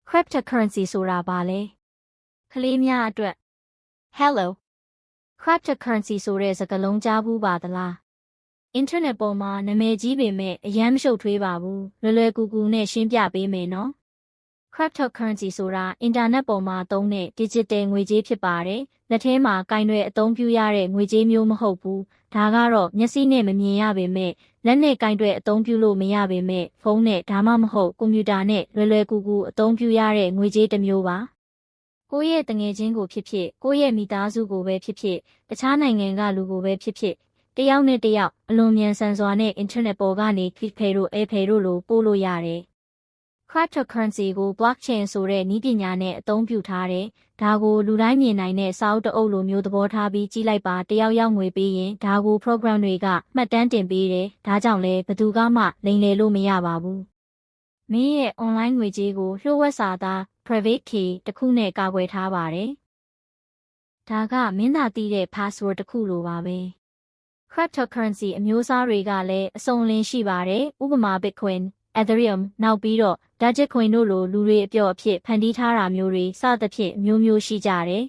Cryptocurrency ဆိုတာဘာလဲကလေးများအတွက် Hello Cryptocurrency ဆိုတဲ့စကားလုံးကြားဘူးပါသလား Internet ပေါ်မှာနာမည်ကြီးပေမဲ့အယမ်းမရှုပ်ထွေးပါဘူးလွယ်လွယ်ကူကူနဲ့ရှင်းပြပေးမယ်နော် Cryptocurrency ဆိုတာအင်တာနက်ပေါ်မှာသုံးတဲ့ digital ငွေကြေးဖြစ်ပါတယ်လက်ထဲမှာကင်တွေအသုံးပြုရတဲ့ငွေကြေးမျိုးမဟုတ်ဘူးဒါကတော့မျက်စိနဲ့မမြင်ရပေမဲ့လက်နဲ့ကင်တွေအသုံးပြုလို့မရပေမဲ့ဖုန်းနဲ့ဒါမှမဟုတ်ကွန်ပျူတာနဲ့လွယ်လွယ်ကူကူအသုံးပြုရတဲ့ငွေကြေးတစ်မျိုးပါကိုယ့်ရဲ့တငယ်ချင်းကိုဖြစ်ဖြစ်ကိုယ့်ရဲ့မိသားစုကိုပဲဖြစ်ဖြစ်တခြားနိုင်ငံကလူကိုပဲဖြစ်ဖြစ်တယောက်နဲ့တယောက်အလွန်မြန်ဆန်စွာနဲ့ internet ပေါ်ကနေ Bitpay တို့ Apple တို့လိုပို့လို့ရတယ် Cryptocurrency ကို blockchain ဆိုတဲ့နည်းပညာနဲ့အသုံးပြုထားတယ်ဒါကိုလူတိုင်းမြင်နိုင်တဲ့စာအုပ်တအုပ်လိုမျိုးသဘောထားပြီးကြီးလိုက်ပါတယောက်ယောက်ငွေပေးရင်ဒါကို program တွေကမှတ်တမ်းတင်ပေးတယ်ဒါကြောင့်လဲဘယ်သူမှလိမ်လည်လို့မရပါဘူးမင်းရဲ့ online ငွေကြေးကိုလျှို့ဝှက်စာသား private key တစ်ခုနဲ့ကာကွယ်ထားပါတယ်ဒါကမင်းသာသိတဲ့ password တစ်ခုလိုပါပဲ Cryptocurrency အမျိုးအစားတွေကလည်းအစုံအလင်ရှိပါတယ်ဥပမာ Bitcoin Ethereum နောက်ပြီးတော့ Dogecoin တို့လိုလူတွေအပျော်အဖြစ်ဖန်တီးထားတာမျိုးတွေစသဖြင့်မျိုးမျိုးရှိကြတယ်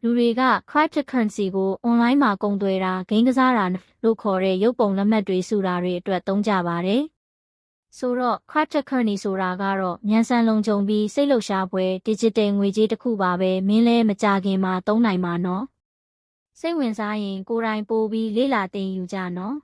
လူတွေက Cryptocurrency ကို online မှာကုန်သွယ်တာဂိမ်းကစားတာလို့ခေါ်တဲ့ရုပ်ပုံလက်မှတ်တွေစုတာတွေအတွက်သုံးကြပါတယ်ဆိုတော့ Cryptocurrency ဆိုတာကတော့မြန်ဆန်လုံခြုံပြီးစိတ်လှုပ်ရှားဖွယ် digital ငွေကြေးတစ်ခုပါပဲမင်းလည်းမကြခင်မှာသုံးနိုင်မှာနော်စိတ်ဝင်စားရင်ကိုယ်တိုင်ပို့ပြီးလေ့လာသင်ယူကြနော်